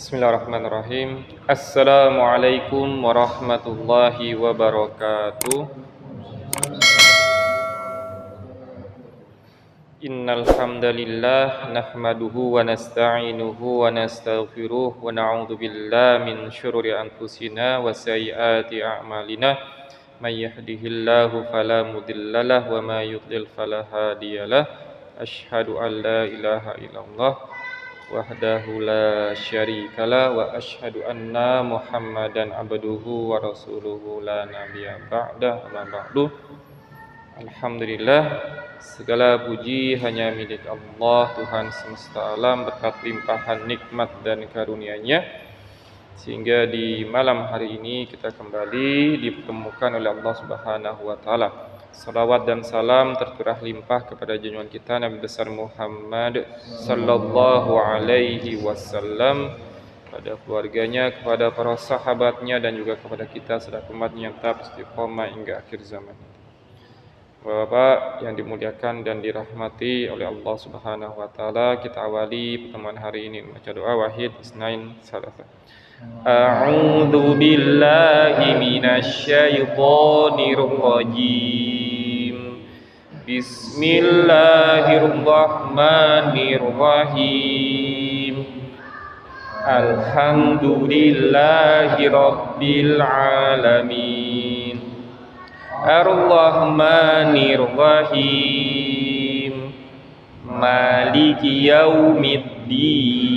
Bismillahirrahmanirrahim. Assalamualaikum warahmatullahi wabarakatuh. Innal hamdalillah nahmaduhu wa nasta'inuhu wa nastaghfiruh wa na'udzu billahi min syururi anfusina wa sayyiati a'malina. May yahdihillahu fala mudhillalah wa may yudlil fala hadiyalah. Asyhadu an la ilaha illallah wahdahu la syarikalah wa asyhadu anna Muhammadan abduhu wa rasuluhu la nabiyya ba'da amma ba'du. Alhamdulillah, segala puji hanya milik Allah, Tuhan semesta alam, berkat limpahan nikmat dan karunia-Nya sehingga di malam hari ini kita kembali dipertemukan oleh Allah Subhanahu wa taala. Salawat dan salam tercurah limpah kepada junjungan kita Nabi besar Muhammad sallallahu alaihi wasallam, kepada keluarganya, kepada para sahabatnya, dan juga kepada kita selaku umatnya yang tetap istiqomah hingga akhir zaman. Bapak yang dimuliakan dan dirahmati oleh Allah Subhanahu wa taala, kita awali pertemuan hari ini membaca doa wahid isnain salasa. A'udzu billahi minasyaitonir rajim. Bismillahirrahmanirrahim. Alhamdulillahi rabbil alamin. Ar-Rahmanir Rahim. Maliki yaumiddin.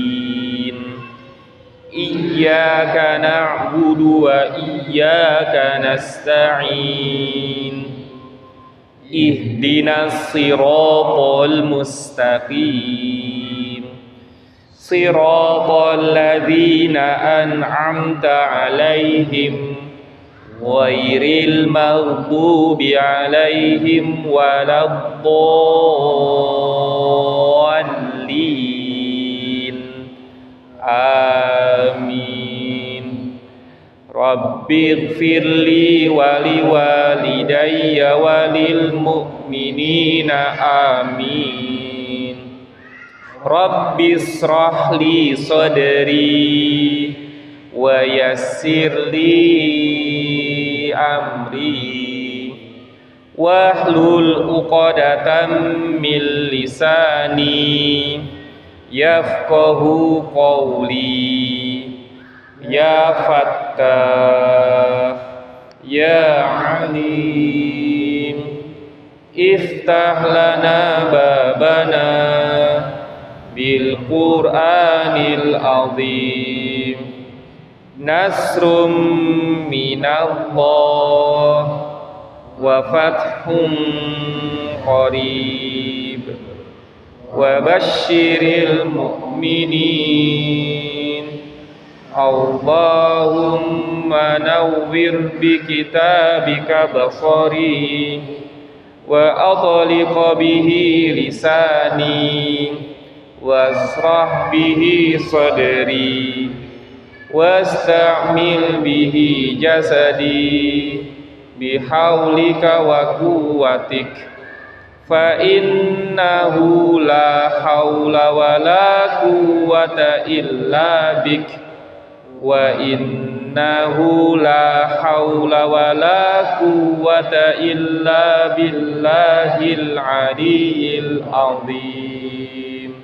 Iyyaka na'budu wa iyyaka nasta'in. Ihdinas siratal mustaqim. Siratal ladzina an'amta 'alaihim ghairil maghdubi 'alaihim waladdallin. Amin. Rabbighfirli wa liwalidayya wa lil mu'minina amin. Rabbishrah li sadri wa yassir li amri wahlul 'uqdatam min lisani yafqahu qawli. Ya Fattah, Ya Alim, iftah lana babana bil Qur'anil azim. Nasrum minallah wa fathum qarib wa basyiril mu'minin. Allahumma nawwir bi kitabika basari wa atliq bihi lisani wasrah bihi sadri wasta'mil bihi jasadi bihaulika wa quwwatik fa innahu la haula wa la quwwata illa bik wa innahu la haula wa la quwwata illa billahil aliyyil azim.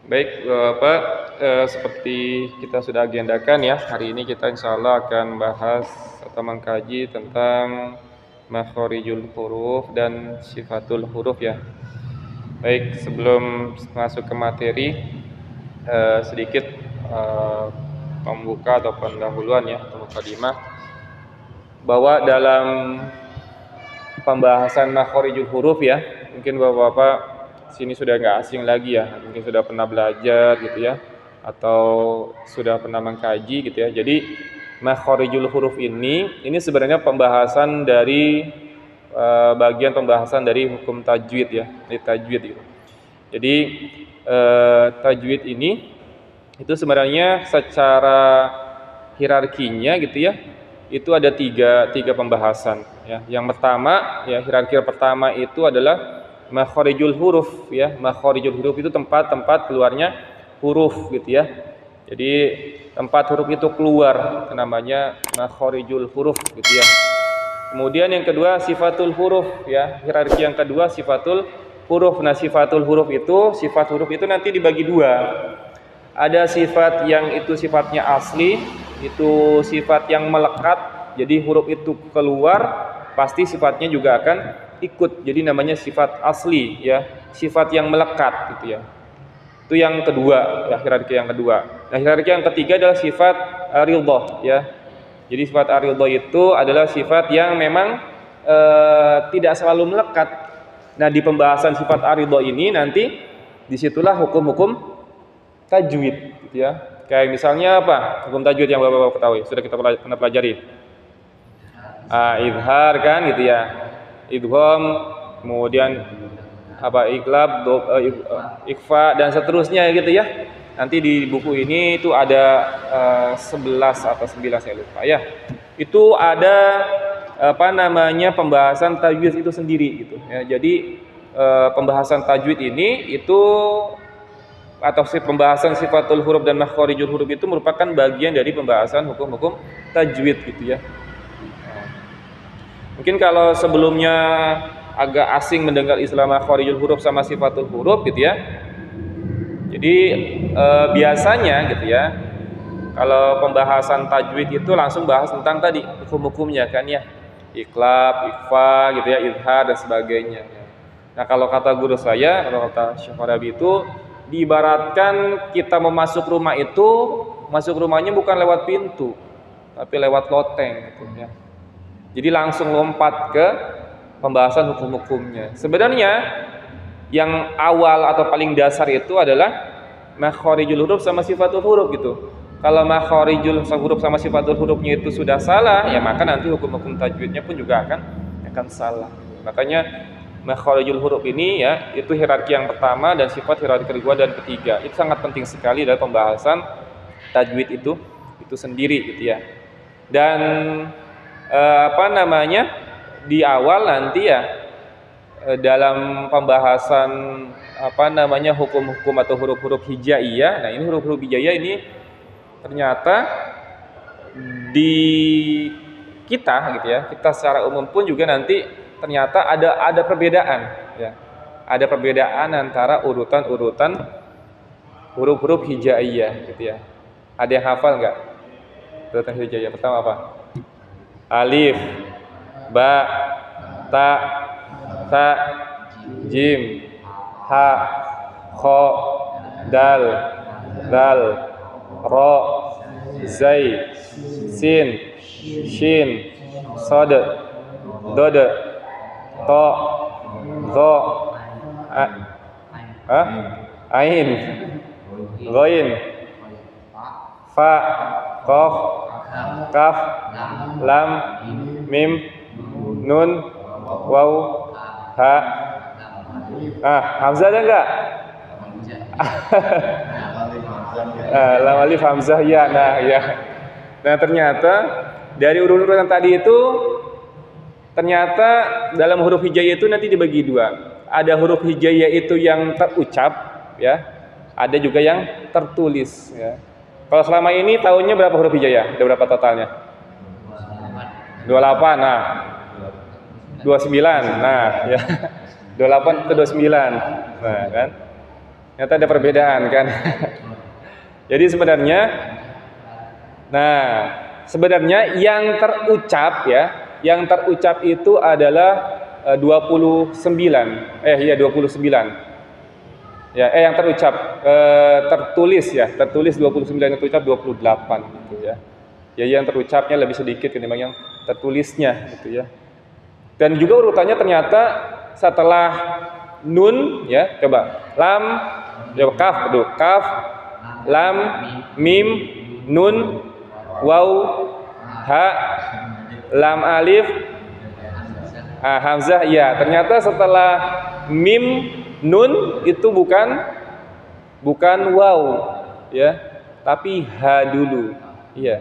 Baik Bapak, seperti kita sudah agendakan ya, hari ini kita insyaallah akan bahas atau mengkaji tentang makhorijul huruf dan sifatul huruf ya. Baik, sebelum masuk ke materi, sedikit pembuka atau pendahuluan ya, atau mukadimah, bahwa dalam pembahasan makhorijul huruf ya, mungkin Bapak-bapak sini sudah nggak asing lagi ya, mungkin sudah pernah belajar gitu ya, atau sudah pernah mengkaji gitu ya. Jadi makhorijul huruf ini sebenarnya pembahasan dari bagian pembahasan dari hukum tajwid ya, dari tajwid gitu. Jadi tajwid ini itu sebenarnya secara hierarkinya gitu ya, itu ada tiga pembahasan ya. Yang pertama ya, hierarki pertama itu adalah makhorijul huruf ya. Makhorijul huruf itu tempat keluarnya huruf gitu ya. Jadi tempat huruf itu keluar, namanya makhorijul huruf gitu ya. Kemudian yang kedua sifatul huruf ya, hierarki yang kedua sifatul huruf. Nah, sifat huruf itu nanti dibagi dua. Ada sifat yang itu sifatnya asli, itu sifat yang melekat. Jadi huruf itu keluar, pasti sifatnya juga akan ikut. Jadi namanya sifat asli ya, sifat yang melekat gitu ya. Itu yang kedua, ya, hierarki yang kedua. Nah, hierarki yang ketiga adalah sifat ridha ya. Jadi sifat ridha itu adalah sifat yang memang tidak selalu melekat. Nah, di pembahasan sifat ridha ini nanti disitulah hukum-hukum tajwid gitu ya. Kayak misalnya apa? Hukum tajwid yang Bapak ketahui, sudah kita pernah pelajari. Izhar kan gitu ya. Idgham, kemudian apa iqlab, ikhfa dan seterusnya gitu ya. Nanti di buku ini itu ada 11 atau 9 saya lupa ya. Itu ada apa namanya pembahasan tajwid itu sendiri gitu ya. Jadi pembahasan tajwid ini itu atau pembahasan sifatul huruf dan makhorijul huruf itu merupakan bagian dari pembahasan hukum-hukum tajwid gitu ya. Mungkin kalau sebelumnya agak asing mendengar istilah makhorijul huruf sama sifatul huruf gitu ya. Jadi biasanya gitu ya, kalau pembahasan tajwid itu langsung bahas tentang tadi hukum-hukumnya kan ya, iqlab, ikhfa gitu ya, izhar dan sebagainya. Nah, kalau kata guru saya, kalau kata Syekh Farabi itu diibaratkan kita mau masuk rumah itu, masuk rumahnya bukan lewat pintu, tapi lewat loteng gitu ya. Jadi langsung lompat ke pembahasan hukum-hukumnya. Sebenarnya yang awal atau paling dasar itu adalah makhorijul huruf sama sifatul huruf gitu. Kalau makhorijul huruf sama sifatul hurufnya itu sudah salah, ya maka nanti hukum-hukum tajwidnya pun juga akan salah. Makanya makhorijul huruf ini ya, itu hierarki yang pertama dan sifat hierarki kedua dan ketiga. Itu sangat penting sekali dalam pembahasan tajwid itu sendiri gitu ya. Dan apa namanya di awal nanti ya dalam pembahasan apa namanya hukum-hukum atau huruf-huruf hijaiyah. Nah, ini huruf-huruf hijaiyah ini ternyata di kita gitu ya, kita secara umum pun juga nanti ternyata ada perbedaan ya. Ada perbedaan antara urutan-urutan huruf-huruf hijaiyah gitu ya. Ada yang hafal enggak? Urutan hijaiyah pertama apa? Alif, ba, ta, ta, jim, ha, kho, dal, dal, ro, zai, sin, shin, sod, dod, to, zo, ain, ghain, fa, qaf, kaf, lam, mim, nun, waw, ha. Hamzah ada enggak? Lam, alif, hamzah ya. Nah, ya. Nah, ternyata dari huruf-huruf yang tadi itu ternyata dalam huruf hijaiyah itu nanti dibagi dua. Ada huruf hijaiyah itu yang terucap ya. Ada juga yang tertulis ya. Kalau selama ini tahunnya berapa huruf hijaiyah? Ada berapa totalnya? 28. Nah. 29. Nah, ya. 28 ke 29. Nah, kan? Ternyata ada perbedaan kan? Jadi sebenarnya yang terucap ya, yang terucap itu adalah 29. 29. Ya, yang terucap tertulis ya, tertulis 29, yang terucap 28 gitu ya. Ya, yang terucapnya lebih sedikit ketimbang yang tertulisnya gitu ya. Dan juga urutannya ternyata setelah nun ya, coba lam, ya kaf, lam, mim, nun, waw, ha, lam, alif, hamzah ya. Ternyata setelah mim, nun itu bukan waw ya, tapi ha dulu ya.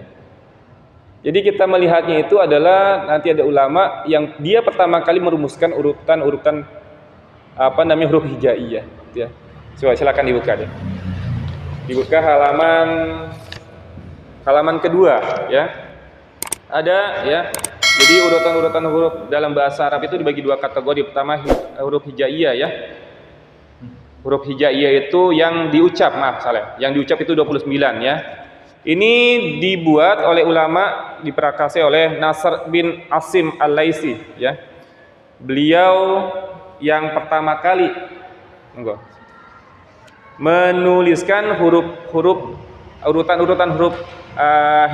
Jadi kita melihatnya itu adalah nanti ada ulama yang dia pertama kali merumuskan urutan apa namanya huruf hijaiyah ya. Coba silakan dibuka deh. Dibuka halaman kedua ya. Ada ya. Jadi urutan-urutan huruf dalam bahasa Arab itu dibagi dua kategori. Pertama huruf hijaiyah ya. Huruf hijaiyah itu yang diucap, yang diucap itu 29 ya. Ini dibuat oleh ulama, diperakasai oleh Nasr bin Asim Al-Laisi ya. Beliau yang pertama kali menuliskan urutan-urutan huruf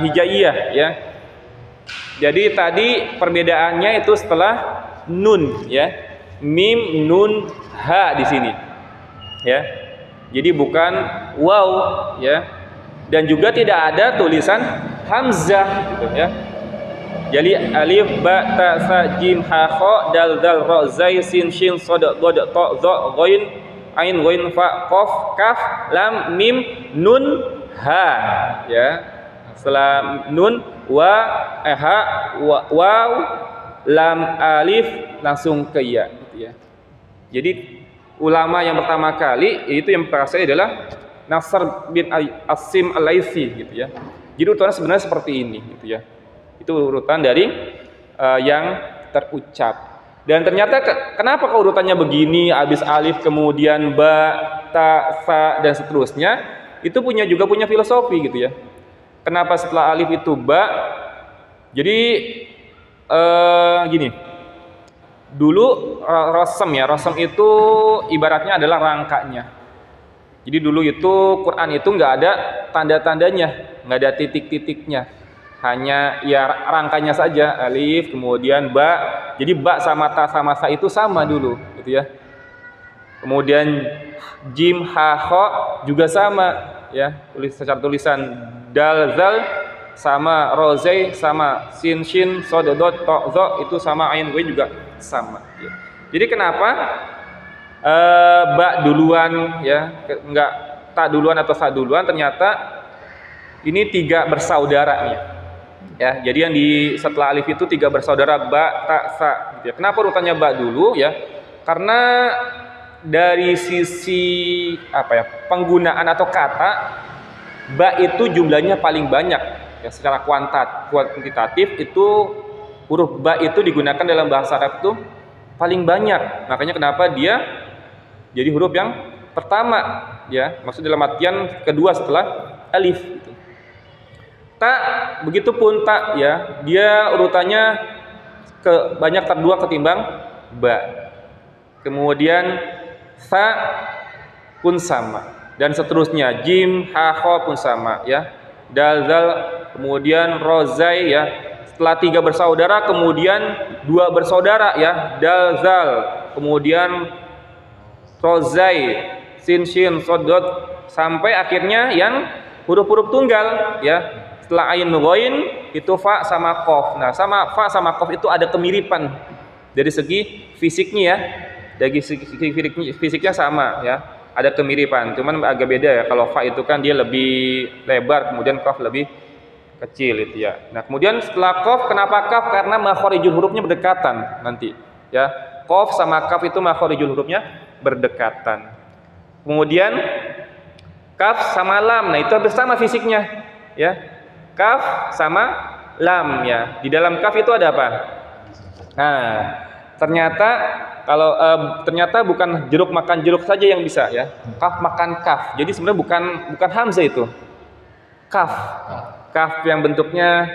hijaiyah ya. Jadi tadi perbedaannya itu setelah nun ya. Mim, nun, ha di sini. Ya. Jadi bukan waw ya. Dan juga tidak ada tulisan hamzah gitu ya. Jadi alif, ba, ta, sa, jim, ha, kha, dal, dal, ra, zai, sin, shin, shad, dad, ta, za, ghain, ain, ghain, fa, qaf, kaf, lam, mim, nun, ha ya. Setelah nun, wa, ha, waw, lam, alif langsung ke ya gitu ya. Jadi ulama yang pertama kali itu yang perasaan adalah Nasr bin Asim Al-Laisi gitu ya. Jadi urutannya sebenarnya seperti ini gitu ya. Itu urutan dari yang terucap. Dan ternyata kenapa kok urutannya begini, habis alif kemudian ba, ta, sa dan seterusnya, itu juga punya filosofi gitu ya. Kenapa setelah alif itu ba? Jadi gini. Dulu rasam itu ibaratnya adalah rangkanya. Jadi dulu itu Quran itu nggak ada tanda-tandanya, nggak ada titik-titiknya, hanya ya rangkanya saja, alif kemudian ba. Jadi ba sama ta sama sa itu sama dulu, gitu ya. Kemudian jim, ha, kha juga sama, ya, secara tulisan dal, zal sama, rozai sama, sin, shin, sod, dot, to, zo itu sama, ain, gue juga sama. Ya. Jadi kenapa? Ba duluan ya, enggak ta duluan atau sa duluan, ternyata ini tiga bersaudara nih ya. Jadi yang setelah alif itu tiga bersaudara, ba, ta, sa gitu ya. Kenapa urutannya ba dulu ya? Karena dari sisi penggunaan atau kata, ba itu jumlahnya paling banyak ya, secara kuantitatif itu huruf ba itu digunakan dalam bahasa Arab itu paling banyak. Makanya kenapa dia jadi huruf yang pertama ya, maksud dalam artian kedua setelah alif gitu. Ta begitupun ta ya, dia urutannya banyak terdua ketimbang ba. Kemudian sa pun sama dan seterusnya, jim, ha, kha pun sama ya. Dal, zal, kemudian rozai ya. Setelah tiga bersaudara kemudian dua bersaudara ya, dal, zal, kemudian rozai, sin, shin, sod, dot, sampai akhirnya yang huruf-huruf tunggal ya. Setelah ain, ghain itu fa sama qaf. Nah, sama fa sama qaf itu ada kemiripan dari segi fisiknya ya. Dari segi fisiknya sama ya. Ada kemiripan, cuman agak beda ya. Kalau fa itu kan dia lebih lebar, kemudian qaf lebih kecil itu ya. Nah, kemudian setelah qaf, kenapa qaf? Karena makharijul hurufnya berdekatan nanti ya. Qaf sama kaf itu makharijul hurufnya berdekatan. Kemudian kaf sama lam, nah itu hampir sama fisiknya ya. Kaf sama lam ya. Di dalam kaf itu ada apa? Nah, ternyata bukan jeruk makan jeruk saja yang bisa ya. Kaf makan kaf. Jadi sebenarnya bukan hamzah itu. Kaf. Kaf yang bentuknya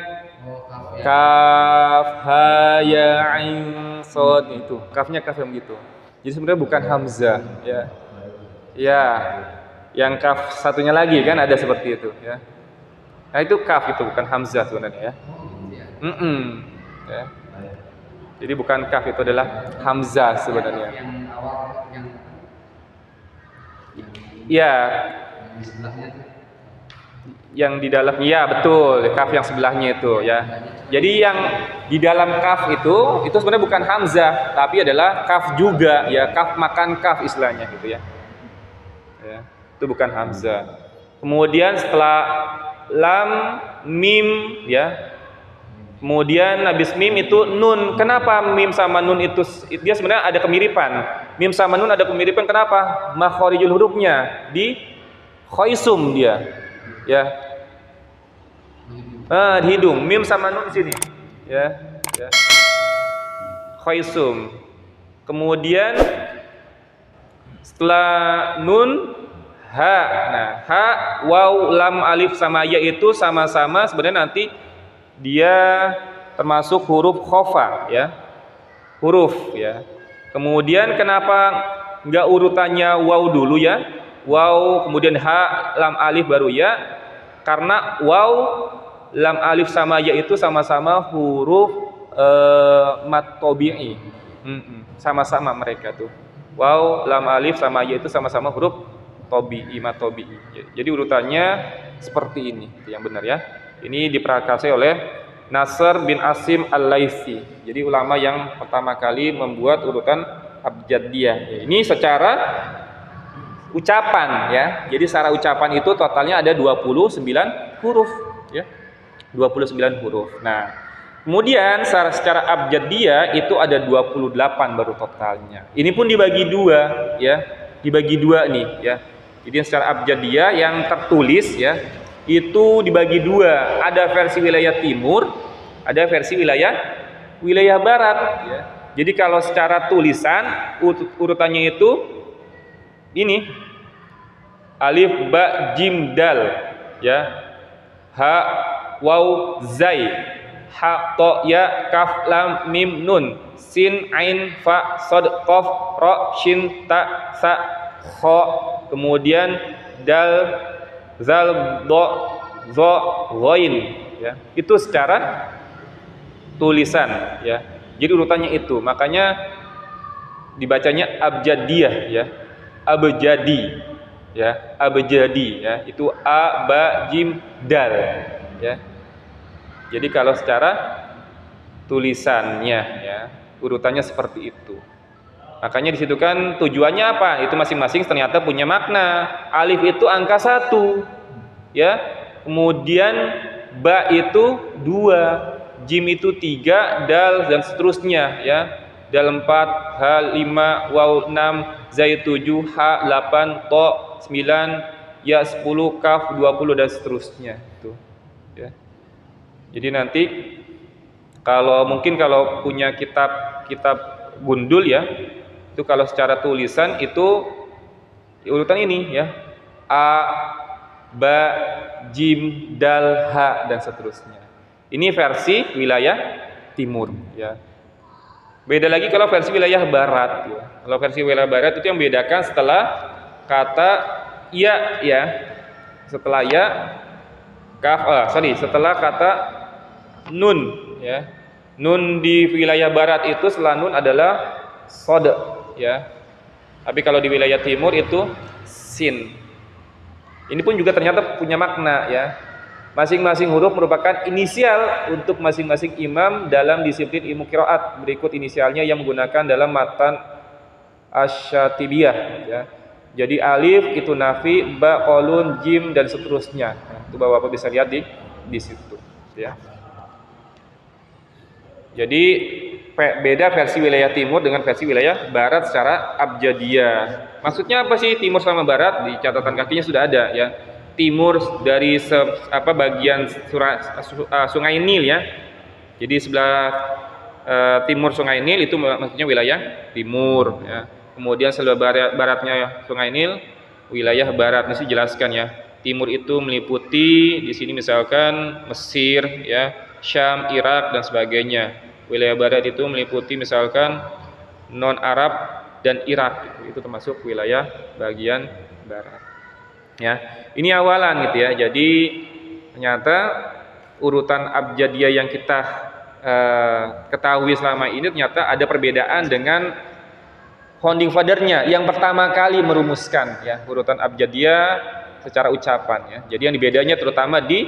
kaf, ha, ya, ain, shad itu. Kafnya kaf yang begitu. Jadi sebenarnya bukan hamzah ya. Ya. Yang kaf satunya lagi kan ada seperti itu ya. Nah, itu kaf itu bukan hamzah sebenarnya ya. Ya. Jadi bukan kaf, itu adalah hamzah sebenarnya. Ya. Yang di dalam, ya betul, kaf yang sebelahnya itu ya. Jadi yang di dalam kaf itu sebenarnya bukan hamzah, tapi adalah kaf juga ya, kaf makan kaf istilahnya gitu ya. Ya, itu bukan hamzah. Kemudian setelah lam, mim ya. Kemudian habis mim itu nun. Kenapa mim sama nun itu dia sebenarnya ada kemiripan. Mim sama nun ada kemiripan, kenapa? Makharijul hurufnya Khoisum dia. Ya. Di hidung, mim sama nun sini. Ya, ya. Khoisum. Kemudian setelah nun ha. Nah, ha, waw, lam, alif sama ya itu sama-sama sebenarnya nanti dia termasuk huruf khofa ya. Huruf ya. Kemudian kenapa enggak urutannya waw dulu ya? Waw, kemudian ha, lam, alif baru ya. Karena waw, lam, alif sama ya itu sama-sama huruf mad tabi'i. Sama-sama mereka tuh. Waw, lam, alif sama ya itu sama-sama huruf tabi'i, mad tabi'i. Jadi urutannya seperti ini, itu yang benar ya. Ini diprakarsai oleh Nasr bin Asim Al-Laitsi. Jadi ulama yang pertama kali membuat urutan abjadiyah. Ini secara ucapan ya. Jadi secara ucapan itu totalnya ada 29 huruf ya. 29 huruf. Nah, kemudian secara abjadiyah itu ada 28 baru totalnya. Ini pun dibagi dua ya. Dibagi dua nih ya. Jadi secara abjadiyah yang tertulis ya itu dibagi dua, ada versi wilayah timur, ada versi wilayah barat ya. Jadi kalau secara tulisan urutannya itu ini alif, ba, jim, dal ya, ha, waw, zai, ha, to, ya, kaf, lam, mim, nun, sin, ain, fa, sod, qaf, ra, shin, ta, sa, kha, kemudian dal, zal, do, zo, ghain ya. Itu secara tulisan ya. Jadi urutannya itu. Makanya dibacanya abjadiyah ya. Abjadi ya. Abjadi ya. Itu a, ba, jim, dal ya. Jadi kalau secara tulisannya ya, urutannya seperti itu. Makanya di situ kan tujuannya apa? Itu masing-masing ternyata punya makna. Alif itu angka 1 ya. Kemudian ba itu 2, jim itu 3, dal dan seterusnya ya. Dal 4, ha 5, waw 6, zai 7, ha 8, to 9, ya 10, kaf 20 dan seterusnya itu ya. Jadi nanti kalau punya kitab gundul ya, itu kalau secara tulisan itu urutan ini ya, a, ba, jim, dal, ha dan seterusnya. Ini versi wilayah timur ya. Beda lagi kalau versi wilayah barat ya. Kalau versi wilayah barat itu yang membedakan setelah kata ya ya, setelah ya kaf, setelah kata nun ya. Nun di wilayah barat itu setelah nun adalah sod ya. Tapi kalau di wilayah timur itu sin. Ini pun juga ternyata punya makna ya. Masing-masing huruf merupakan inisial untuk masing-masing imam dalam disiplin ilmu qiraat. Berikut inisialnya yang menggunakan dalam matan asy-syatibiyah ya. Jadi alif itu nafi, ba qalun, jim dan seterusnya. Nah, itu Bapak bisa lihat di situ ya. Jadi beda versi wilayah timur dengan versi wilayah barat secara abjadiyah. Maksudnya apa sih timur sama barat? Di catatan kakinya sudah ada ya. Timur dari bagian Sungai Nil ya. Jadi sebelah timur Sungai Nil itu maksudnya wilayah timur ya. Kemudian sebelah baratnya Sungai Nil wilayah barat. Mesti jelaskan ya. Timur itu meliputi di sini misalkan Mesir ya, Syam, Irak dan sebagainya. Wilayah barat itu meliputi misalkan non Arab dan Irak, itu termasuk wilayah bagian barat. Ya, ini awalan gitu ya. Jadi ternyata urutan abjadiyah yang kita ketahui selama ini ternyata ada perbedaan dengan founding father-nya yang pertama kali merumuskan ya urutan abjadiyah secara ucapan ya. Jadi yang bedanya terutama di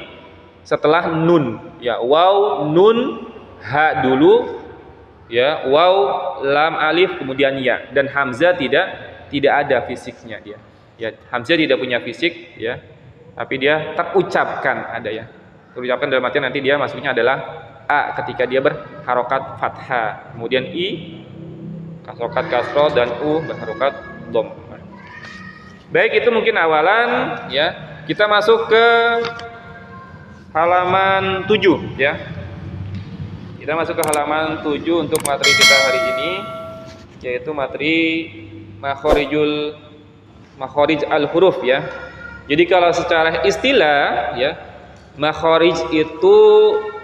setelah nun ya, waw, nun, ha dulu ya, waw, lam, alif kemudian ya, dan hamzah tidak ada fisiknya dia ya. Hamzah tidak punya fisik ya, tapi dia terucapkan ada ya, terucapkan dalam artian nanti dia masuknya adalah a ketika dia berharokat fathah, kemudian i harokat kasroh dan u berharokat dom. Baik, itu mungkin awalan ya. Kita masuk ke halaman 7 ya. Kita masuk ke halaman 7 untuk materi kita hari ini, yaitu materi makharij al-huruf ya. Jadi kalau secara istilah ya, makharij itu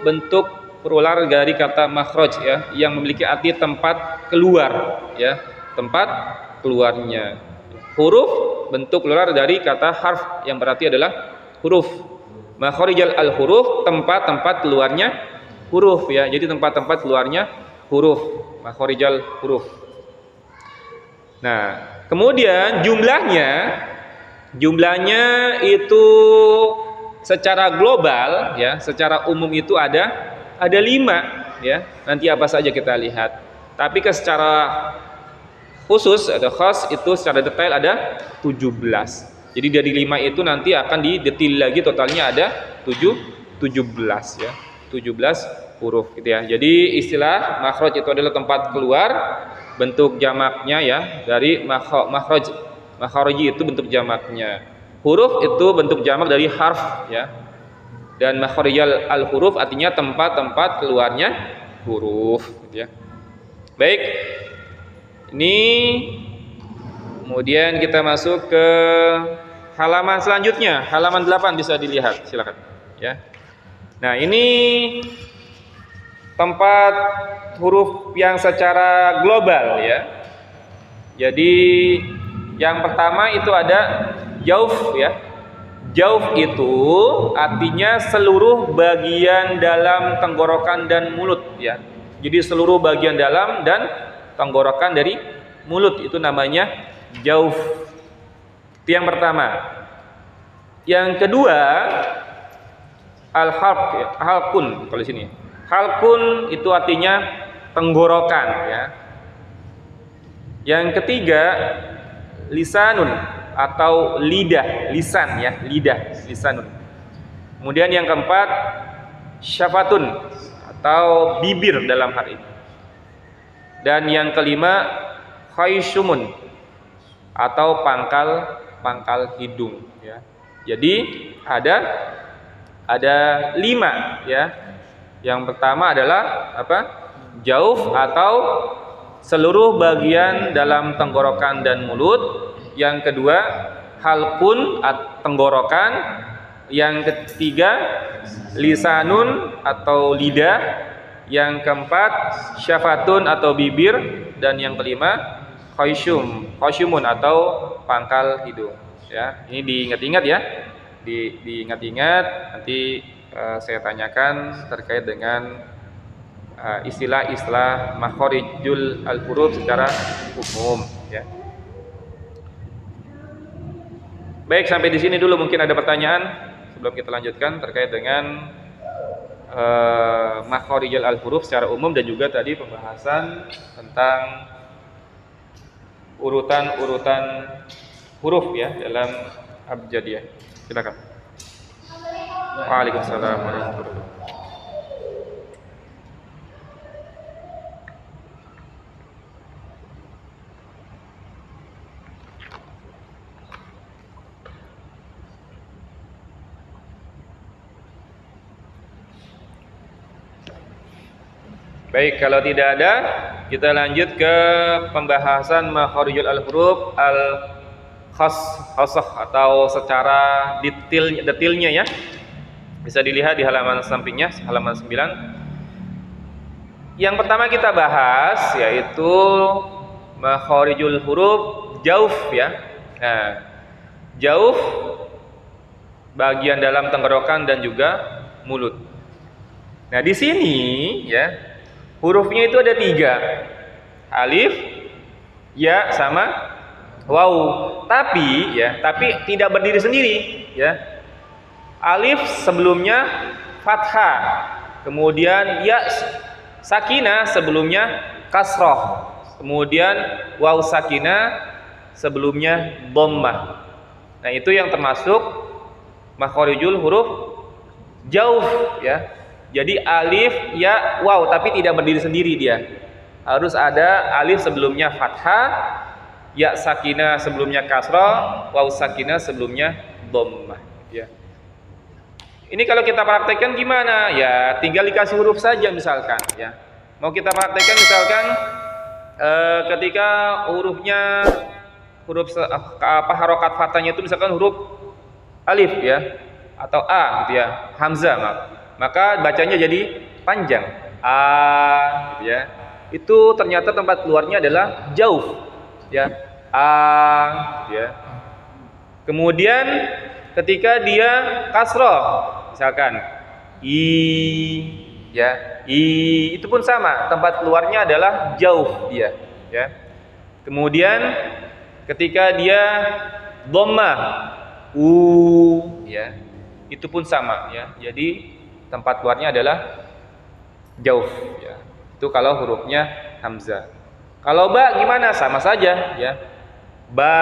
bentuk plural dari kata makhraj ya, yang memiliki arti tempat keluar ya, tempat keluarnya. Huruf bentuk plural dari kata harf yang berarti adalah huruf. Makharijal al-huruf, tempat-tempat keluarnya huruf ya. Jadi tempat-tempat keluarnya huruf, makharijal huruf. Nah, kemudian jumlahnya itu secara global ya, secara umum itu ada 5 ya. Nanti apa saja kita lihat. Tapi secara khusus atau khas itu secara detail ada 17. Jadi dari 5 itu nanti akan didetil lagi, totalnya ada 17 ya. 17 huruf gitu ya. Jadi istilah makhraj itu adalah tempat keluar, bentuk jamaknya ya dari makhraj. Makhariji itu bentuk jamaknya. Huruf itu bentuk jamak dari harf ya. Dan makharijal al-huruf artinya tempat-tempat keluarnya huruf gitu ya. Baik. Ini kemudian kita masuk ke halaman selanjutnya, halaman 8 bisa dilihat, silakan ya. Nah, ini tempat huruf yang secara global ya. Jadi yang pertama itu ada jauf ya. Jauf itu artinya seluruh bagian dalam tenggorokan dan mulut ya. Jadi seluruh bagian dalam dan tenggorokan dari mulut itu namanya jauf. Itu yang pertama. Yang kedua al-halq ya, halqun kalau di sini. Halqun itu artinya tenggorokan ya. Yang ketiga lisanun atau lidah, lisan ya, lisanun. Kemudian yang keempat syafatun atau bibir dalam hal ini. Dan yang kelima khaysyumun atau pangkal hidung ya. Jadi ada 5 ya. Yang pertama adalah apa? Jauf atau seluruh bagian dalam tenggorokan dan mulut. Yang kedua halqun tenggorokan. Yang ketiga lisanun atau lidah. Yang keempat syafatun atau bibir. Dan yang kelima khaysyumun atau pangkal hidung ya. Ini diingat-ingat ya, diingat-ingat. Nanti saya tanyakan terkait dengan istilah-istilah makharijul al-huruf secara umum ya. Baik, sampai di sini dulu. Mungkin ada pertanyaan sebelum kita lanjutkan terkait dengan makharijul al-huruf secara umum dan juga tadi pembahasan tentang urutan-urutan huruf ya dalam abjadiyah. Silakan. Waalaikumsalam warahmatullahi wabarakatuh. Baik, kalau tidak ada, kita lanjut ke pembahasan makharijul al-huruf al-khassah atau secara detailnya ya. Bisa dilihat di halaman sampingnya, halaman 9. Yang pertama kita bahas yaitu makharijul huruf jauf ya. Nah, jauf bagian dalam tenggorokan dan juga mulut. Nah, di sini ya hurufnya itu ada 3, alif, ya, sama waw. Tapi tidak berdiri sendiri ya. Alif sebelumnya fathah, kemudian ya sakinah sebelumnya kasroh, kemudian waw sakinah sebelumnya dhammah. Nah, itu yang termasuk makharijul huruf jauf ya. Jadi alif, ya, waw, tapi tidak berdiri sendiri dia. Harus ada alif sebelumnya fathah, ya sakinah sebelumnya kasrah, waw sakinah sebelumnya dhammah, ya. Ini kalau kita praktekkan gimana? Ya, tinggal dikasih huruf saja misalkan, ya. Mau kita praktekkan misalkan ketika hurufnya harokat fathahnya itu misalkan huruf alif, ya, atau a, gitu ya, hamzah, maka bacanya jadi panjang, a, gitu ya. Itu ternyata tempat keluarnya adalah jauh, ya, a, gitu ya. Kemudian ketika dia kasroh, misalkan i, ya, i, itu pun sama, tempat keluarnya adalah jauh dia, ya. Kemudian ketika dia dhammah, u, ya, itu pun sama, ya. Jadi tempat keluarnya adalah jauh, ya. Itu kalau hurufnya hamzah. Kalau ba gimana? Sama saja, ya. Ba,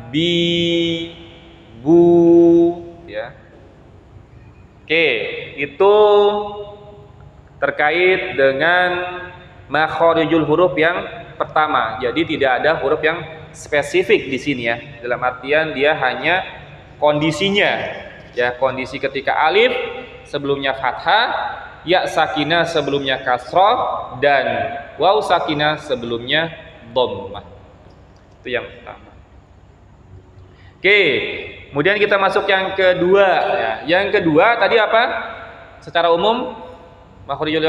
bi, bu, ya. Oke, itu terkait dengan makharijul huruf yang pertama. Jadi tidak ada huruf yang spesifik di sini, ya. Dalam artian dia hanya kondisinya, ya, kondisi ketika alif sebelumnya fathah, ya sakinah sebelumnya kasrah, dan waw sakinah sebelumnya dhammah. Itu yang pertama. Oke, kemudian kita masuk yang kedua, ya. Yang kedua tadi apa? Secara umum makharijul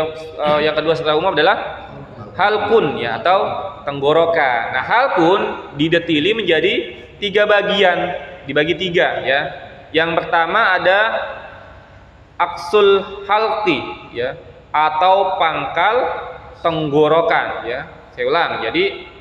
yang kedua secara umum adalah halqun, ya, atau tenggorokan. Nah, halqun didetili menjadi 3 bagian, dibagi 3, ya. Yang pertama ada aksul halqi, ya, atau pangkal tenggorokan, ya. Saya ulang. Jadi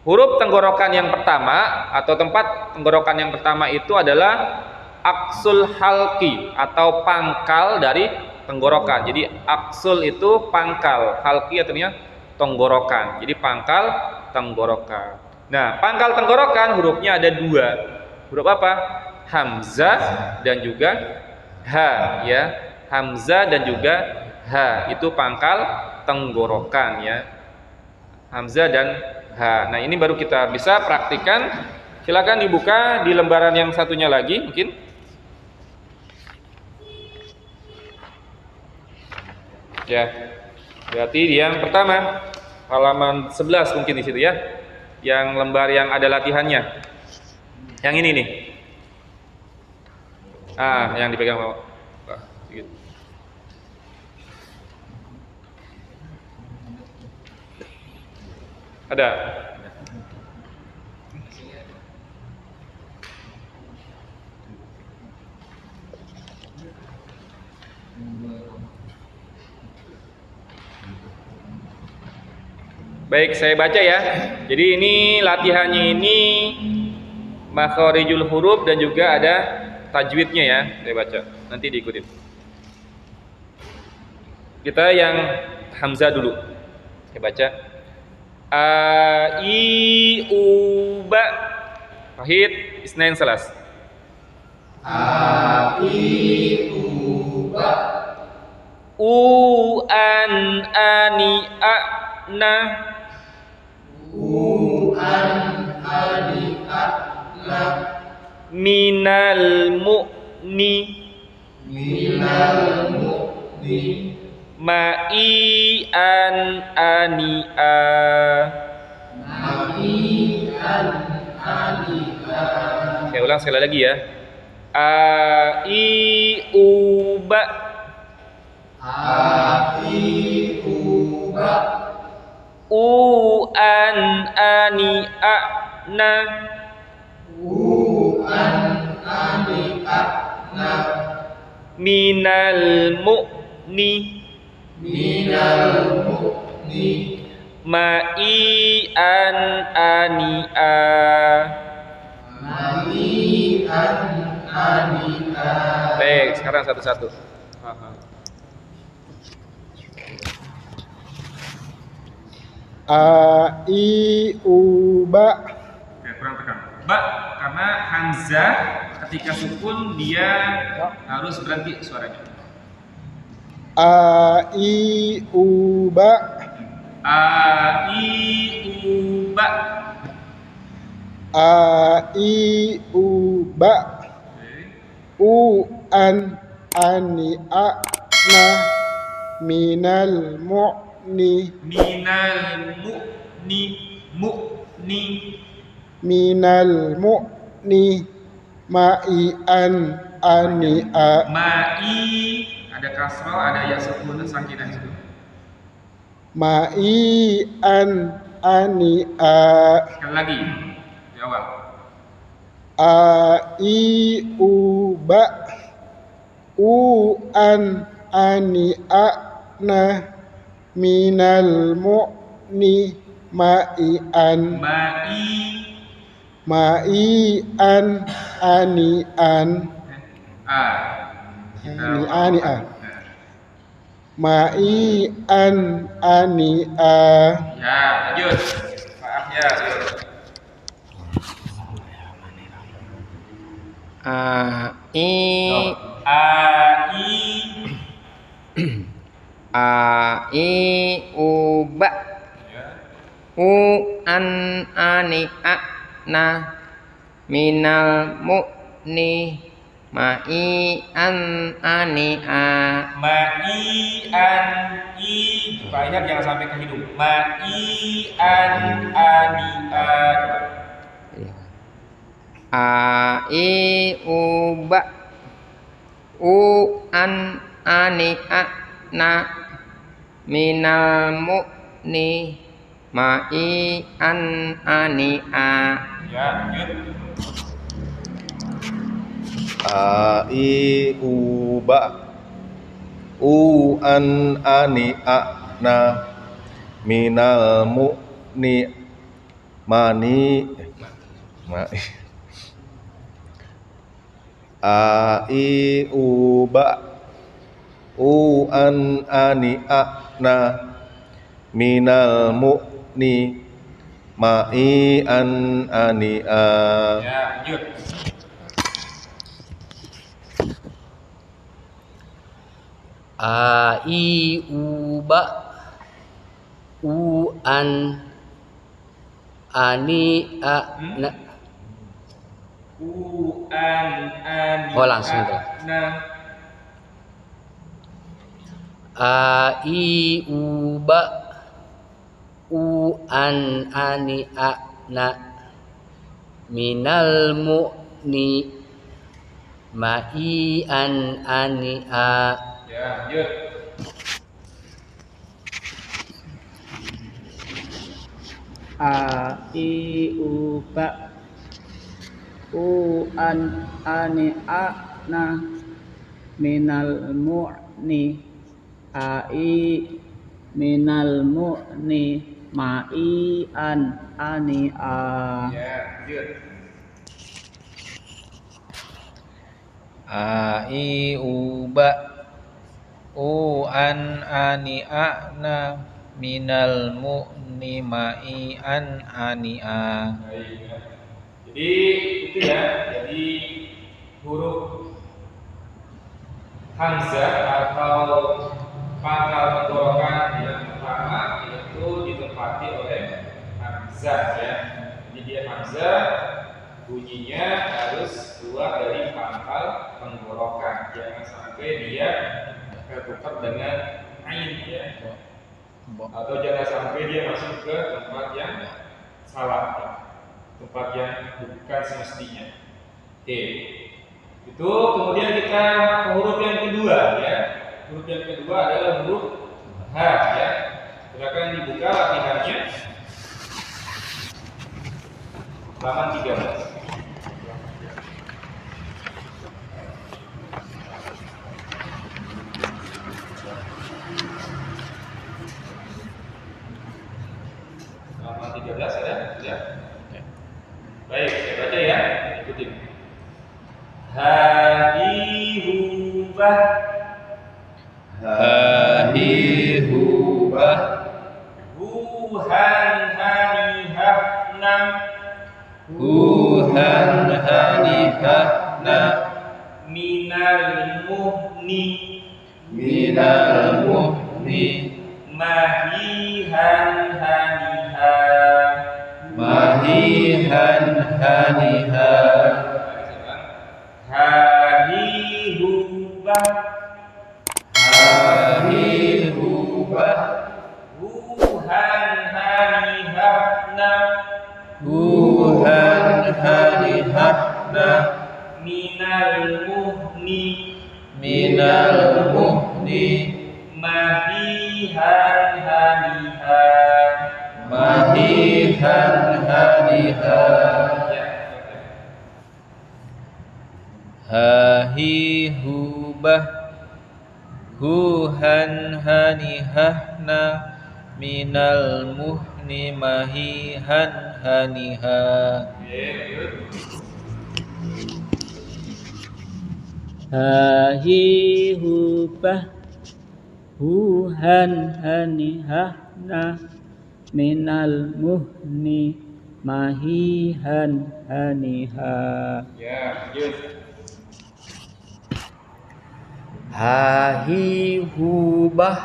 huruf tenggorokan yang pertama atau tempat tenggorokan yang pertama itu adalah aksul halqi atau pangkal dari tenggorokan. Jadi aksul itu pangkal, halqi artinya tenggorokan. Jadi pangkal tenggorokan. Nah, pangkal tenggorokan hurufnya ada 2. Huruf apa? Hamzah dan juga ha, ya. Hamzah dan juga ha, itu pangkal tenggorokan, ya. Hamzah dan ha. Nah, ini baru kita bisa praktikan. Silakan dibuka di lembaran yang satunya lagi mungkin. Ya. Berarti yang pertama halaman 11 mungkin di situ, ya. Yang lembar yang ada latihannya. Yang ini nih. Yang dipegang bawah. Gitu. Ada. Baik, saya baca, ya. Jadi ini latihannya ini makharijul huruf dan juga ada tajwidnya, ya. Saya baca. Nanti diikutin. Kita yang hamzah dulu. Saya baca. A, I, U, Ba. Wahid, Isnain, Salas. A, I, U, Ba. U, An, Ani, A, Na. U, An, Ani, A, Na. Minal mu'ni. Minal mu'ni. Ma'i, An, Ani, A. Ma'i, An, Ani, A. Saya ulang sekali lagi, ya. A, I, U, Ba. A, I, U, Ba. U, An, Ani, A, Na. U, An, Ani, A, Na. Minal mu'ni. Minal mu'ni. Ma'i, An, Ani, A. Ma'i, An, Ani, A. Baik, sekarang satu-satu. A, I, U, Ba. Oke, kurang tekan. Ba, karena hamzah ketika sukun dia harus berhenti suaranya. A, I, U, Ba. A, I, U, Ba. a i u ba u an ani a na minal mu'ni minal mu'ni ma'i an ani a ma'i ada kasroh, ada ya sukun sakinah di situ. ma'i an ani a. Sekali lagi di awal. A i u ba u an ani a na minal mu'ni ma'i an an ani an ani a ma'i an ani a. Ya, lanjut. Maaf ya. u ba u an ani a na minal mu'ni ma'i an ani a. Ma'i an i. Pak ingat jangan sampai ke hidung. Ma'i an ani a. I u ba u an ani a na minal mu'ni ma'i an ani a. Ya, lanjut. A i u ba u an ani a na minal mu'ni mani ma'i a i u ba u an ani a na minal mu'ni ma'i an ani a. Ya, lanjut. A i u ba u an ani a na. U an ani. Oh, langsung tuh. Na. A i u ba u an ani a na minal mu'ni ma'i an ani a. Ya, lanjut. A i u ba u an ani a na minal mu'ni a i minal mu'ni ma'i an ani a. Ya, lanjut. A i u ba u an ani a na minal mu'ni ma'i an ani a. Baik, ya. Jadi itu ya, jadi huruf hamzah atau pangkal tenggorokan yang pertama yaitu ditempati oleh hamzah ya. Jadi dia hamzah bunyinya harus keluar dari pangkal tenggorokan, jangan sampai dia tertukar dengan ain ya, atau jangan sampai dia masuk ke tempat yang salah ya. Tempat yang bukan semestinya. Oke. Itu kemudian kita ke huruf yang kedua ya. Huruf yang kedua adalah huruf H ya. Silakan dibuka latihannya. Halaman 13. Halaman 13 ada? Ya. Baik, saya baca ya. Ikutin. Hadihubah. Hadihubah Huhan hanihahna. Huhan hanihahna Minal muhni. minal muhni Mahihan haniha. mahihan han haniha Hahihubah hahihubah Huhan hanihahna huhan hanihahna Minal muhni minal muhni Mahihan haniha mahihan haniha hahihubah huhan hanihahna minal muhni mahihan haniha hahihubah huhan hanihahna minal muhni mahihan haniha Ya, lanjut. hahihubah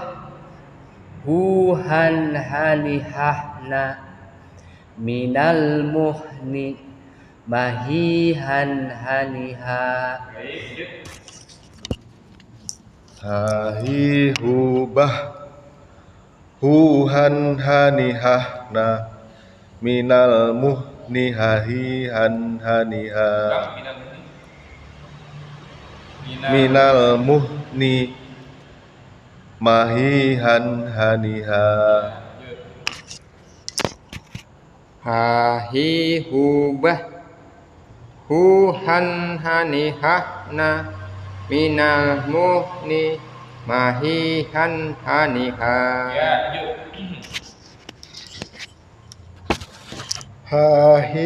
huhan hanihahna minal muhni mahihan haniha Baik, lanjut. hahihubah huhan hanihahna minal muhni hahihan haniha minal muhni mahihan haniha hahihubah huhan hanihahna minal muhni mahihan haniha Ya, lanjut.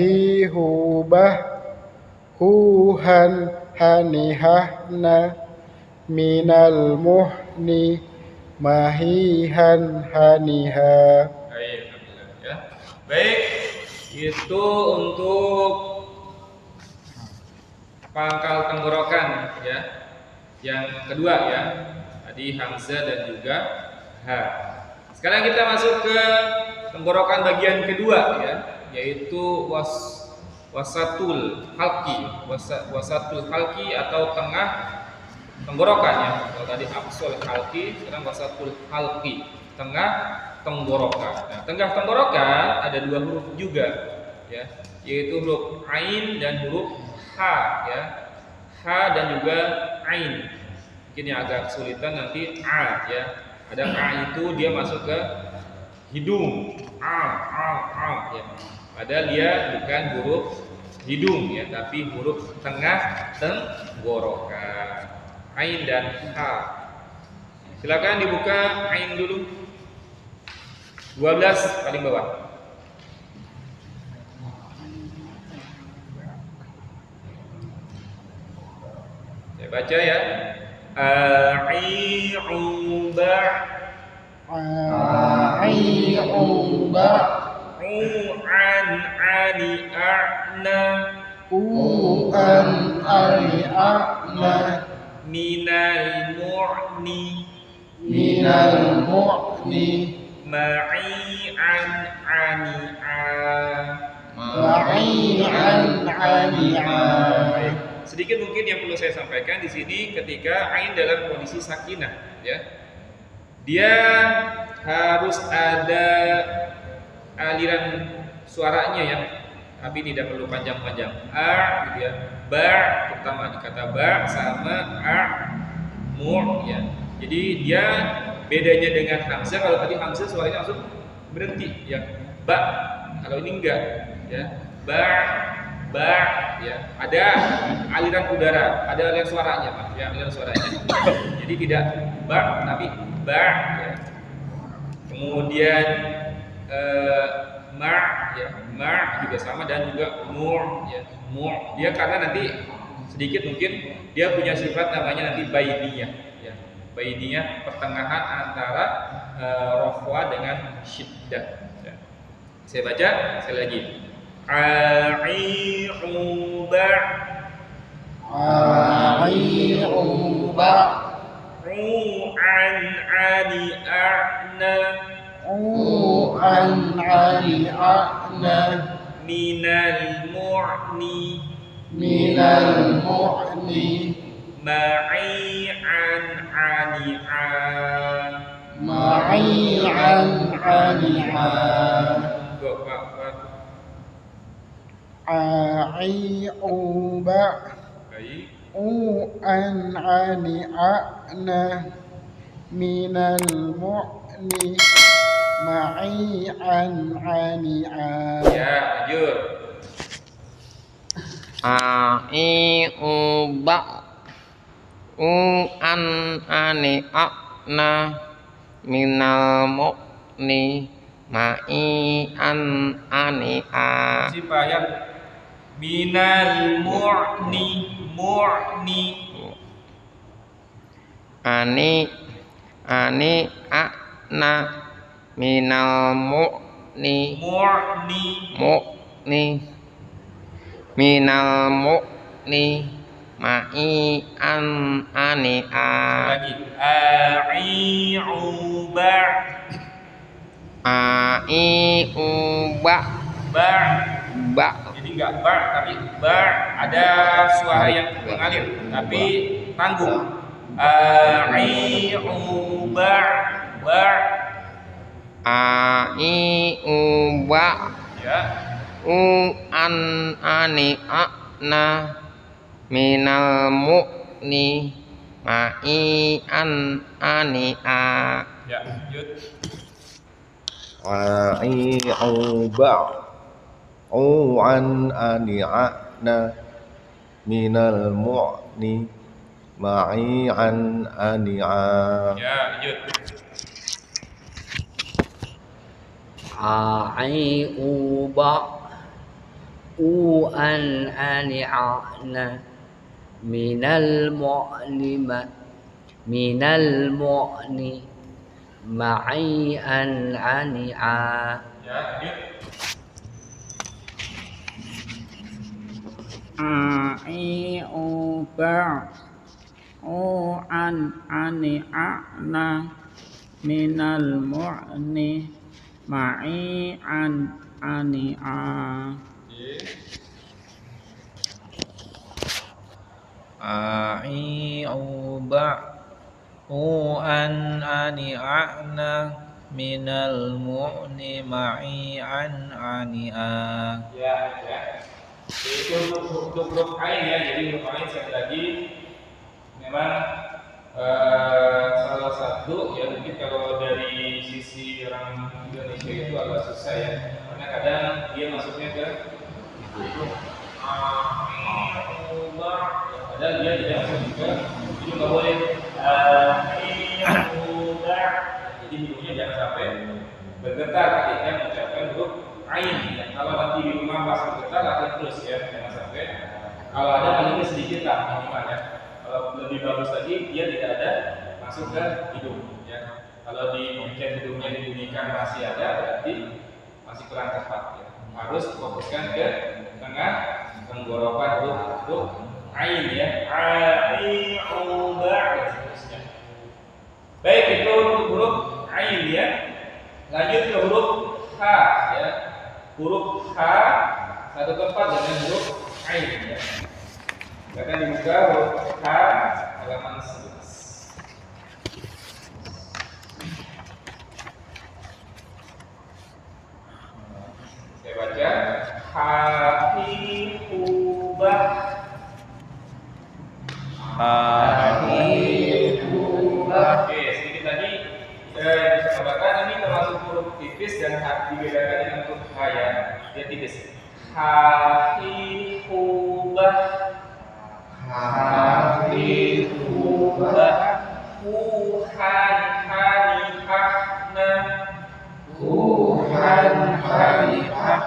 hahihubah huhan hanihahna minal muhni mahihan haniha Baik, alhamdulillah ya. Baik, itu untuk pangkal tenggorokan ya. Yang kedua ya. Tadi hamzah dan juga ha. Sekarang kita masuk ke tenggorokan bagian kedua ya, yaitu wasatul halqi. Wasatul halqi atau tengah tenggorokan ya. Kalau tadi aqsal halqi, sekarang wasatul halqi, tengah tenggorokan. Nah, tengah tenggorokan ada dua huruf juga ya, yaitu huruf ain dan huruf ha ya. Ha dan juga ain. Mungkin yang agak kesulitan nanti a ya. Ada a itu dia masuk ke hidung. A ya. Padahal dia bukan huruf hidung ya, tapi huruf tengah tenggorokan. Ain dan ha. Silakan dibuka ain dulu. 12 paling bawah. Saya baca ya. A'i'uba ai'uba U'an ani'a'na u'an ali'a'na Minal mu'ni minal mu'ni Ma'i'an ani'a ma'i'an ali'a. Sedikit mungkin yang perlu saya sampaikan di sini ketika ain dalam kondisi sakinah ya. Dia harus ada aliran suaranya ya. Tapi tidak perlu panjang-panjang. A gitu ya. Ba pertama di kata ba sama a mu ya. Jadi dia bedanya dengan hamzah, kalau tadi hamzah suaranya langsung berhenti ya. Ba. Kalau ini enggak ya. Ba ya. Ada aliran udara, ada aliran suaranya Pak ya, aliran suaranya. Jadi tidak ba tapi ba ya. Kemudian ma ya, ma juga sama dan juga mu ya. Mu dia karena nanti sedikit mungkin dia punya sifat namanya nanti bainiyah ya. Bainiyah pertengahan antara rafwa dengan syiddah ya. Saya baca sekali lagi. A'i'uba ai'uba Ru'an ani'a'na u'an ali'a'na minal mu'ni minal mu'ni ma'i'an ani'a ma'i'an ani'a a'i'uba u'an ani'a'na minal mu'ni ma'i'an ani'a. Ya, lanjut. A'i'uba u'an ani'a'na minal mu'ni ma'i'an ani'a. Sipayang minal mu'ni ani'a'na minal mu'ni minal mu'ni ma'i'an ani'a. lagi a'i'uba ba jadi enggak ba tapi ba ada suara yang mengalir tapi tanggung a'i'uba a'i'uba ya u'an ani'a'na minal mu'ni ma'i'an ani'a. ya lanjut a'i'uba u'an ani'a'na minal mu'ni ma'i'an ani'a. ya lanjut a'i'uba u'an ani'a'na minal mu'ni ma'i'an ani'a. ya lanjut a'i'uba u'an ani'a'na minal mu'ni ma'i'an ani'a. a'i'uba u'an ani'a'na minal mu'ni ma'i'an ani'a. ya itu untuk huruf ain ya. Jadi huruf ain sekali lagi memang salah satu ya mungkin kalau dari sisi orang Indonesia itu agak susah ya karena kadang dia masuknya ke padahal dia tidak masuk juga itu nggak boleh jadi hidungnya jangan sampai bergetar ketika mengucapkan huruf ain ya. Kalau nanti di rumah pas bergetar akan terus ya jangan sampai kalau ada palingnya sedikit lah minimal ya. Kalau lebih bagus lagi dia tidak ada masuk ke hidung ya. Kalau di mungkin hidungnya dibunyikan masih ada berarti masih kurang tepat ya. Harus fokuskan ke tengah tenggorokan huruf ain ya. A'i'uba dan seterusnya. Baik itu huruf ain ya. Lanjut ke huruf H ya. Huruf H satu tempat dengan huruf ain ya. Silakan dibuka huruf H halaman 11. Saya baca hafifubah. Oke, sedikit tadi saya bisa katakan ini termasuk huruf tipis dan dibedakan dengan huruf H ya. Dia tipis. Hafifubah. Huhan hanihahna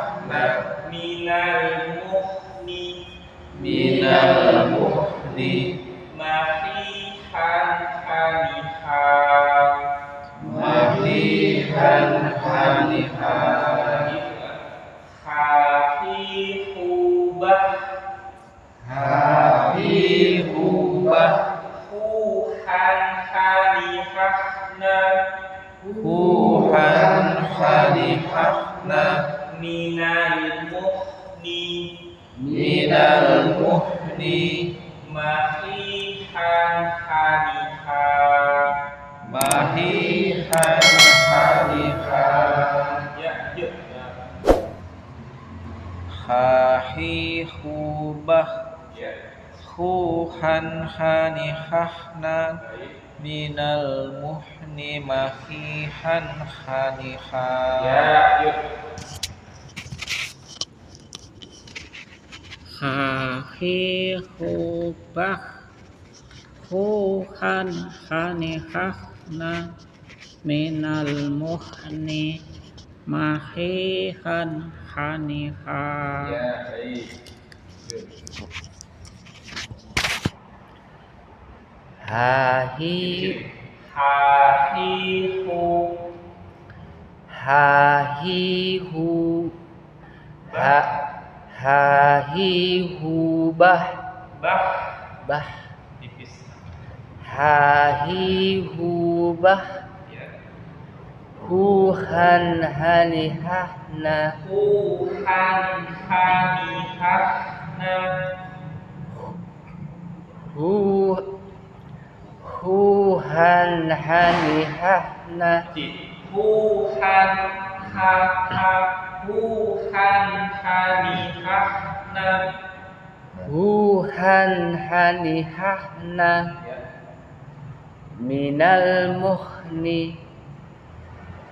minal muhni mahihan hanihah hafifubah huhan hanihahna minal minal muhni mahihan haniha mahihan haniha ya yuk hahihubah huhan hanihahna minal muhni mahihan haniha ya yuk hahihubah huhan hanihahna minal muhni mahihan haniha ya baik hahihubah bah tipis hahihubah huhan hanihahna huhan hanihahna huhan hanihahna huhan hanihahna huhan hanihahna minal muhni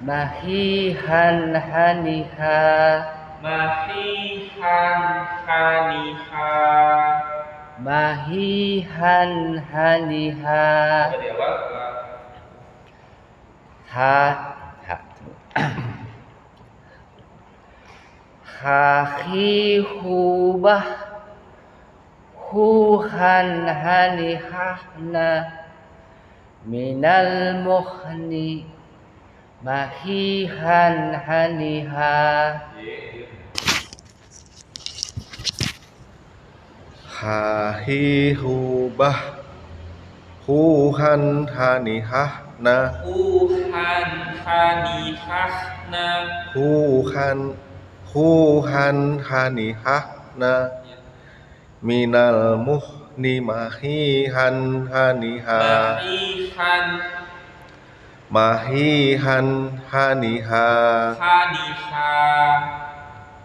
mahihan haniha mahihan haniha mahihan haniha dari awal hahihubah huhan hanihahna minal muhni mahihan haniha hahihubah huhan hanihahna huhan hanihahna huhan hanihahna minal muhni mahihan haniha mahihan haniha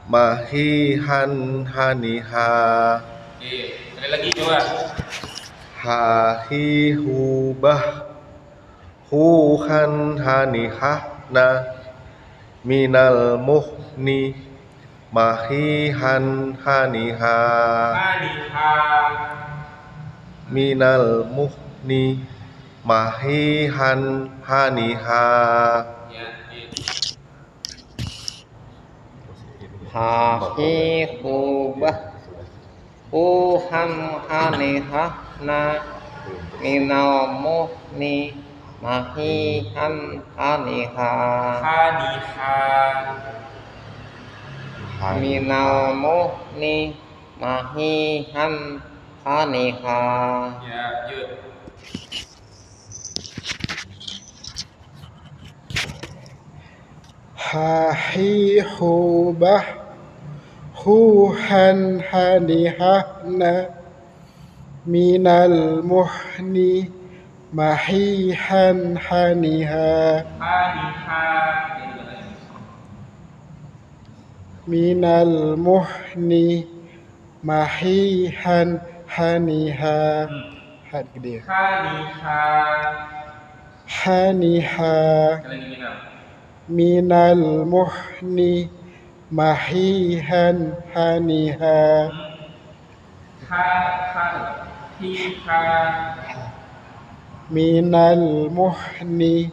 mahihan haniha sekali lagi coba hahihubah huhan hanihahna minal muhni mahihan haniha minal muhni mahihan haniha hahihubah huhan hanihahna minal muhni mahihan haniha minal muhni mahihan haniha ya yuk hahihubah huhan hanihahna minal muhni mahihan haniha minal muhni mahihan haniha haniha minal muhni mahihan haniha minal muhni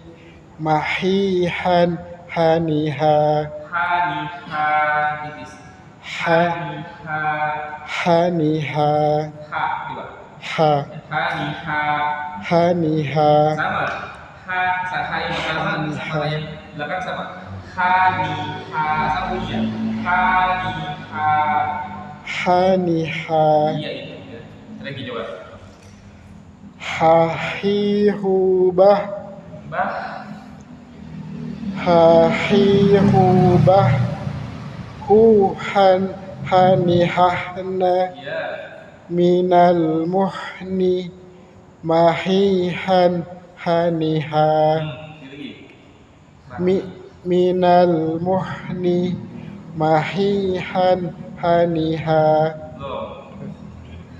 mahihan haniha haniha haniha sama ha yang pertama sama yang belakang sama haniha sama ya haniha iya itu lagi coba hahihubah hahihubah huhan hanihahna Ya. minal muhni mahihan haniha minal muhni mahihan haniha Belum.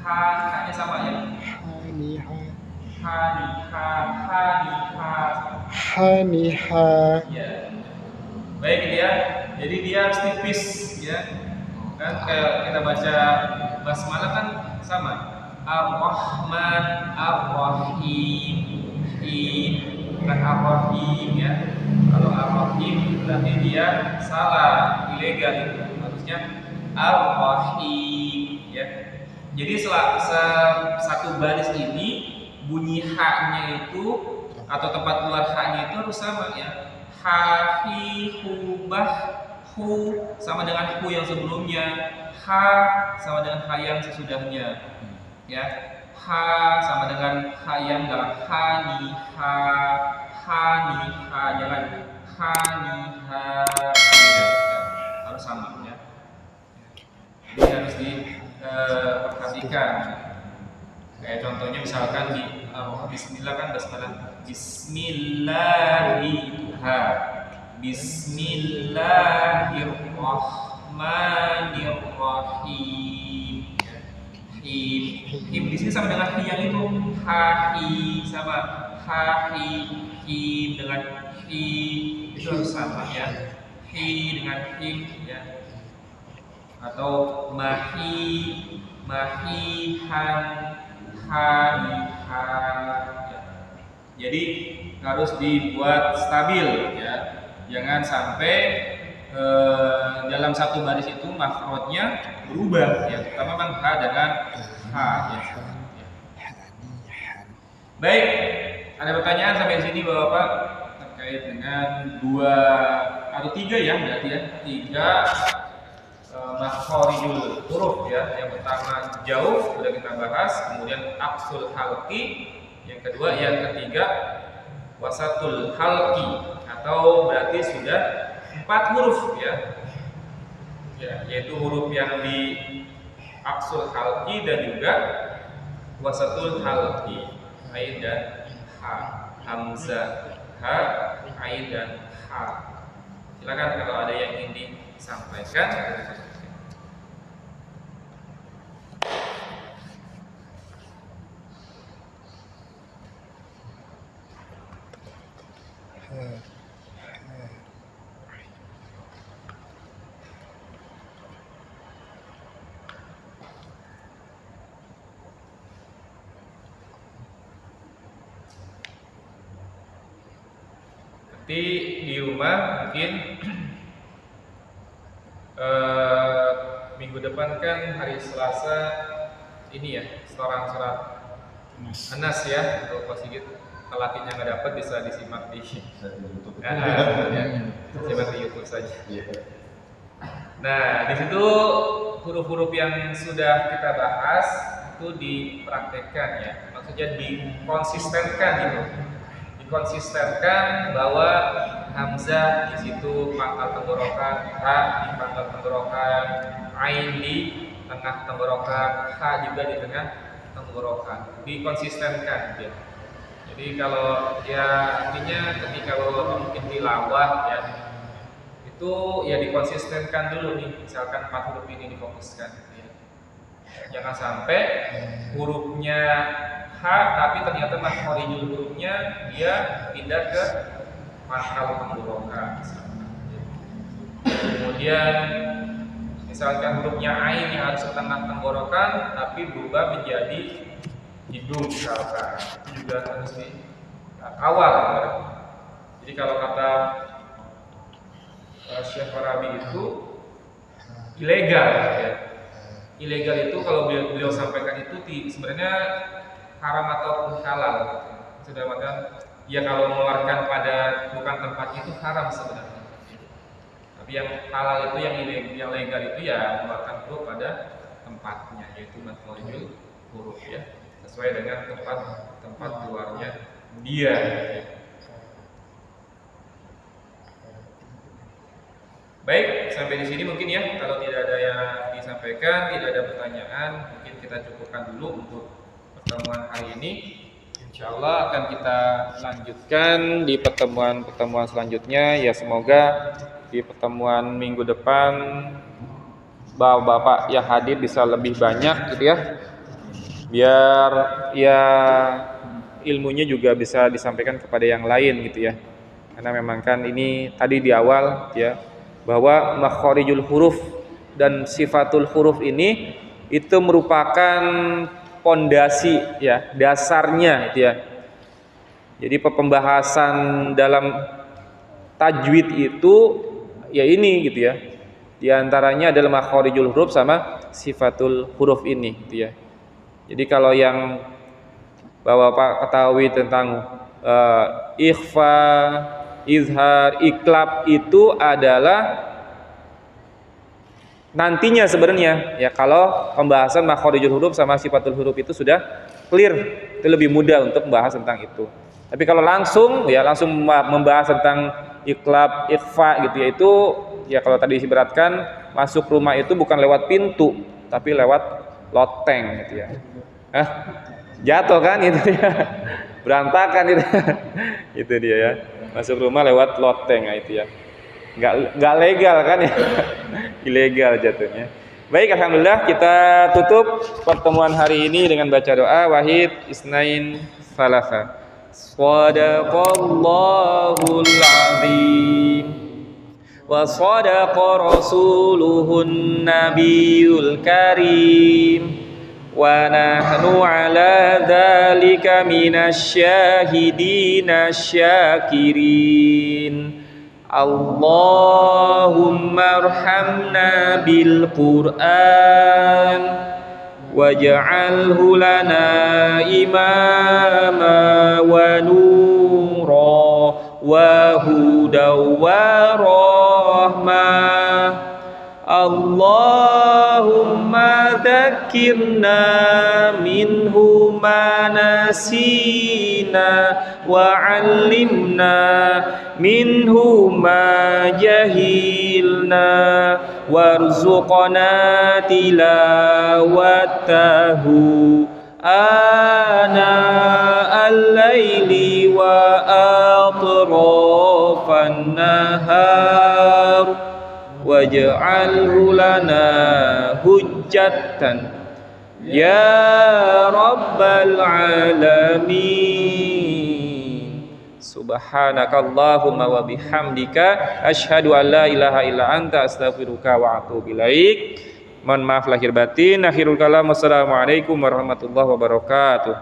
H-nya sama ya. haniha Haniha. haniha. Ya. Baik ya. Jadi dia harus tipis ya. Kan kayak kita baca basmalah kan sama. Ar-Rahman, Ar-Rahim, bukan Ar-Rahim ya. Kalau Ar-Rahim berarti dia salah, ilegal itu. Harusnya Ar-Rahim ya. Jadi satu baris ini bunyi haknya itu atau tempat keluar haknya itu harus sama ya. Ha, hi, hu, bah, hu sama dengan hu yang sebelumnya, ha sama dengan ha yang sesudahnya ya. Ha sama dengan ha yang dalam hani ha, jangan hani ha ya. Harus sama ya. Jadi harus diperhatikan. Kayak contohnya misalkan di Bismillah kan basmalah Bismillahirrahmanirrahim. Him di sini sama dengan hi yang itu, hi sama hi dengan hi itu harus sama ya. Hi dengan him ya. Atau mahihan haniha ya. Jadi harus dibuat stabil ya. Jangan sampai dalam satu baris itu makhrajnya berubah ya, terutama memang ha dengan ha ya. Baik, ada pertanyaan sampai di sini Bapak terkait dengan 2 atau 3 ya berarti ya, 3 makhrijul huruf ya. Yang pertama jauh sudah kita bahas, kemudian aqsul halqi, yang kedua, yang ketiga wasatul halqi, atau berarti sudah 4 huruf ya. Ya, yaitu huruf yang di aqsul halqi dan juga wasatul halqi, ain dan ha, hamzah, ha, ain dan ha. Silakan kalau ada yang ingin disampaikan. Di rumah mungkin minggu depan kan hari Selasa ini ya, setoran surat Anas ya, untuk Pak Sigit. Kalau akhirnya nggak dapat bisa disimak di YouTube. Simak di YouTube saja. Nah, di situ huruf-huruf yang sudah kita bahas itu dipraktekkan ya, maksudnya dikonsistenkan gitu. Dikonsistenkan bahwa hamzah di situ pangkal tenggorokan, ha di pangkal tenggorokan, ain di tengah tenggorokan, ha juga di tengah tenggorokan. Dikonsistenkan ya. Jadi kalau ya artinya ketika Bapak mungkin tilawah ya, itu ya dikonsistenkan dulu nih. Misalkan 4 huruf ini difokuskan ya. Jangan sampai hurufnya ha tapi ternyata makhrijul hurufnya dia pindah ke pangkal tenggorokan. Kemudian misalkan hurufnya ain yang harus ke tengah tenggorokan tapi berubah menjadi hidung misalkan, itu juga harus di awal ya. Jadi kalau kata Syekh Farabi itu ilegal ya. Ilegal itu kalau beliau sampaikan itu sebenarnya haram ataupun halal. Sudah makan ya, kalau mengeluarkan pada bukan tempatnya itu haram sebenarnya. Tapi yang halal itu yang legal itu ya mengeluarkan huruf pada tempatnya, yaitu makhrijul huruf ya, sesuai dengan tempat keluarnya dia. Baik, sampai di sini mungkin ya. Kalau tidak ada yang bisa sampaikan. Tidak ada pertanyaan, mungkin kita cukupkan dulu untuk pertemuan hari ini. Insya Allah akan kita lanjutkan di pertemuan selanjutnya. Ya, semoga di pertemuan minggu depan bapak-bapak yang hadir bisa lebih banyak gitu ya, biar ya ilmunya juga bisa disampaikan kepada yang lain gitu ya. Karena memang kan ini tadi di awal ya, bahwa makharijul huruf dan sifatul huruf ini itu merupakan pondasi ya, dasarnya gitu ya. Jadi pembahasan dalam tajwid itu ya ini gitu ya. Di antaranya adalah makharijul huruf sama sifatul huruf ini gitu ya. Jadi kalau yang Bapak ketahui tentang ikhfa, izhar, iklab itu adalah nantinya sebenarnya ya, kalau pembahasan makharijul huruf sama sifatul huruf itu sudah clear, itu lebih mudah untuk membahas tentang itu. Tapi kalau langsung membahas tentang iklab, ikhfa gitu ya, itu ya kalau tadi diberatkan, masuk rumah itu bukan lewat pintu tapi lewat loteng gitu ya. Jatuh kan itu ya, berantakan itu. Itu dia ya, masuk rumah lewat loteng itu ya, nggak legal kan ya. Ilegal jatuhnya. Baik, alhamdulillah kita tutup pertemuan hari ini dengan baca doa wahid isnain salasa. Shadaqallahul azim wa sadaqa rasuluhun nabiyul karim wa nahnu ala dzalika minasyahidina syakirin. Allahumma arhamna bil Qur'an waj'alhu lana imama wa nura wa hudaw wa rahmah. Allahumma dzakirna minhu ma nasina wa 'allimna minhu ma jahilna warzuqna tilawatahu ana al-laili wa atrafan nahar waj'alhu lana hujjatan ya rabbal alamin. Subhanakallahumma wa bihamdika asyhadu an la ilaha illa anta astaghfiruka wa atubu ilaik. Mohon maaf lahir batin. Akhirul kalam, wassalamualaikum warahmatullahi wabarakatuh.